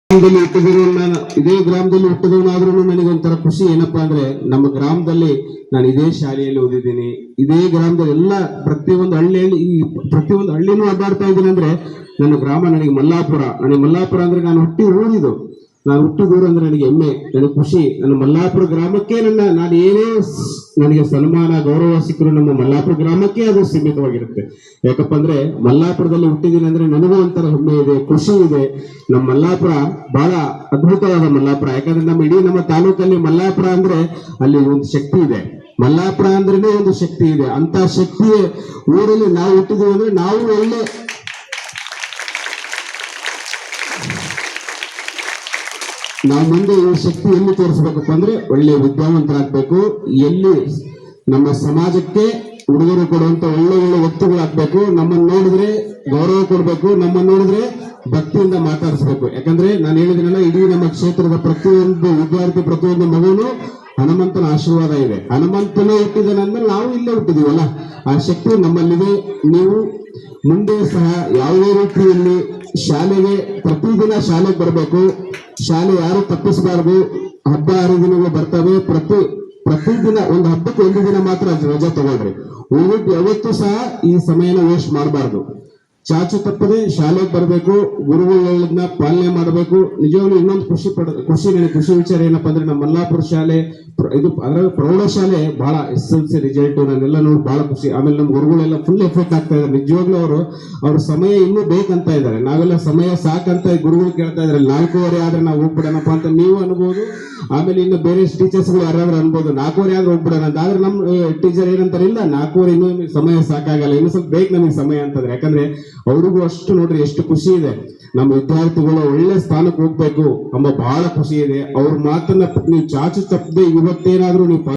ಗ್ರಾಮದಲ್ಲಿ ಇದೇ ಗ್ರಾಮದಲ್ಲಿ ಹುಟ್ಟಿದವನಾದ್ರೂ ನನಗೊಂಥರ ಖುಷಿ ಏನಪ್ಪಾ ಅಂದ್ರೆ ನಮ್ಮ ಗ್ರಾಮದಲ್ಲಿ ನಾನು ಇದೇ ಶಾಲೆಯಲ್ಲಿ ಓದಿದ್ದೀನಿ. ಇದೇ ಗ್ರಾಮದಲ್ಲಿ ಎಲ್ಲ ಪ್ರತಿಯೊಂದು ಹಳ್ಳಿನೂ ಅಡ್ಡಾಡ್ತಾ ಇದ್ದೀನಿ ಅಂದ್ರೆ ನನ್ನ ಗ್ರಾಮ ನನಗೆ ಮಲ್ಲಾಪುರ. ನನಗೆ ಮಲ್ಲಾಪುರ ಅಂದ್ರೆ ನಾನು ಹುಟ್ಟಿದೂರು ಅಂದ್ರೆ ನನಗೆ ಹೆಮ್ಮೆ, ನನಗೆ ಖುಷಿ. ನನ್ನ ಮಲ್ಲಾಪುರ ಗ್ರಾಮಕ್ಕೆ ನಾನು ಏನೇ ನನಗೆ ಸನ್ಮಾನ ಗೌರವ ಸಿಕ್ಕರು ನಮ್ಮ ಮಲ್ಲಾಪುರ ಗ್ರಾಮಕ್ಕೆ ಅದು ಸೀಮಿತವಾಗಿರುತ್ತೆ. ಯಾಕಪ್ಪ ಅಂದ್ರೆ ಮಲ್ಲಾಪುರದಲ್ಲಿ ಹುಟ್ಟಿದ್ದೀನಿ ಅಂದ್ರೆ ನನಗೂ ಒಂಥರ ಹೆಮ್ಮೆ ಇದೆ, ಖುಷಿ ಇದೆ. ನಮ್ಮ ಮಲ್ಲಾಪುರ ಬಹಳ ಅದ್ಭುತವಾದ ಮಲ್ಲಾಪುರ. ಯಾಕಂದ್ರೆ ನಮ್ಮ ತಾಲೂಕಲ್ಲಿ ಮಲ್ಲಾಪುರ ಅಂದ್ರೆ ಅಲ್ಲಿ ಒಂದು ಶಕ್ತಿ ಇದೆ. ಮಲ್ಲಾಪುರ ಅಂದ್ರೇನೆ ಒಂದು ಶಕ್ತಿ ಇದೆ. ಅಂತ ಶಕ್ತಿಯ ಊರಲ್ಲಿ ನಾವು ಹುಟ್ಟಿದೀವಿ ಅಂದ್ರೆ ನಾವು ಮುಂದೆ ಈ ಶಕ್ತಿ ಎಲ್ಲಿ ತೋರಿಸ್ಬೇಕಪ್ಪ ಅಂದ್ರೆ ಒಳ್ಳೆ ವಿದ್ಯಾವಂತರಾಗಬೇಕು. ಎಲ್ಲಿ ನಮ್ಮ ಸಮಾಜಕ್ಕೆ ಉಡುಗೊರೆ ಕೊಡುವಂತ ಒಳ್ಳೆ ವ್ಯಕ್ತಿಗಳಾಗಬೇಕು. ನಮ್ಮನ್ನು ನೋಡಿದ್ರೆ ಗೌರವ ಕೊಡಬೇಕು, ನಮ್ಮನ್ನು ನೋಡಿದ್ರೆ ಭಕ್ತಿಯಿಂದ ಮಾತಾಡಿಸ್ಬೇಕು. ಯಾಕಂದ್ರೆ ನಾನು ಹೇಳಿದ್ನಲ್ಲ, ಇಡೀ ನಮ್ಮ ಕ್ಷೇತ್ರದ ಪ್ರತಿಯೊಂದು ವಿದ್ಯಾರ್ಥಿ, ಪ್ರತಿಯೊಂದು ಮಗುನು ಹನುಮಂತನ ಆಶೀರ್ವಾದ ಇದೆ. ಹನುಮಂತನೇ ಹುಟ್ಟಿದನಂದ್ರೆ ನಾವು ಇಲ್ಲೇ ಹುಟ್ಟಿದೀವಲ್ಲ, ಆ ಶಕ್ತಿ ನಮ್ಮಲ್ಲಿದೆ. ನೀವು ಮುಂದೆ ಸಹ ಯಾವುದೇ ರೀತಿಯಲ್ಲಿ ಪ್ರತಿದಿನ ಶಾಲೆಗೆ ಬರಬೇಕು. ಶಾಲೆ ಯಾರು ತಪ್ಪಿಸಬಾರದು. ಹಬ್ಬ ಹರಿದಿನಗಳು ಬರ್ತವೆ. ಪ್ರತಿದಿನ ಒಂದು ಹಬ್ಬಕ್ಕೆ ಒಂದು ದಿನ ಮಾತ್ರ ರಜೆ ತಗೊಳ್ರಿ. ಯಾವತ್ತೂ ಸಹ ಈ ಸಮಯನ ವೇಸ್ಟ್ ಮಾಡಬಾರ್ದು. ಚಾಚು ತಪ್ಪದೆ ಶಾಲೆಗೆ ಬರಬೇಕು, ಗುರುಗಳನ್ನ ಪಾಲನೆ ಮಾಡಬೇಕು. ನಿಜವಾಗ್ಲೂ ಇನ್ನೊಂದು ಖುಷಿ ವಿಚಾರ ಏನಪ್ಪಾ ಅಂದ್ರೆ ನಮ್ಮ ಮಲ್ಲಾಪುರ ಶಾಲೆ ಅದ್ರಲ್ಲಿ ಪ್ರೌಢಶಾಲೆ ಬಹಳ SSLC ರಿಸಲ್ಟ್ ನಾನೆಲ್ಲ ನೋಡಿ ಬಹಳ ಖುಷಿ. ಆಮೇಲೆ ನಮ್ಮ ಗುರುಗಳೆಲ್ಲ ಫುಲ್ ಎಫೆಕ್ಟ್ ಆಗ್ತಾ ಇದ್ದಾರೆ. ನಿಜವಾಗ್ಲೂ ಅವ್ರ ಸಮಯ ಇನ್ನೂ ಬೇಕಂತ ಇದ್ದಾರೆ. ನಾವೆಲ್ಲ ಸಮಯ ಸಾಕಂತ ಗುರುಗಳು ಕೇಳ್ತಾ ಇದ್ದಾರೆ. 4:15 ಆದ್ರೆ ನಾವು ಹೋಗ್ಬಿಡೋಣಪ್ಪ ಅಂತ ನೀವು ಅನ್ಬೋದು. ಆಮೇಲೆ ಇನ್ನು ಬೇರೆ ಟೀಚರ್ಸ್ಗಳು ಯಾರಾದ್ರೂ ಅನ್ಬೋದು 4:15 ಆದ್ರೆ ಹೋಗ್ಬಿಡೋಣ ಅಂತ. ಆದ್ರೆ ನಮ್ಮ ಟೀಚರ್ ಏನಂತಾರೆ, ಇಲ್ಲ 4:15 ಇನ್ನೂ ಸಮಯ ಸಾಕಾಗಲ್ಲ, ಇನ್ನು ಸ್ವಲ್ಪ ಬೇಕು ನಮಗೆ ಸಮಯ ಅಂತಂದ್ರೆ. ಯಾಕಂದ್ರೆ ಅವ್ರಿಗೂ ಅಷ್ಟು ನೋಡ್ರಿ ಎಷ್ಟು ಖುಷಿ ಇದೆ. ನಮ್ಮ ವಿದ್ಯಾರ್ಥಿಗಳು ಒಳ್ಳೆ ಸ್ಥಾನಕ್ಕೆ ಹೋಗ್ಬೇಕು ಎಂಬ ಬಹಳ ಖುಷಿ ಇದೆ. ಅವ್ರ ಮಾತನ್ನ ನೀವು ಚಾಚು ತಪ್ಪದೆ ಇವತ್ತೇನಾದ್ರೂ ನೀವು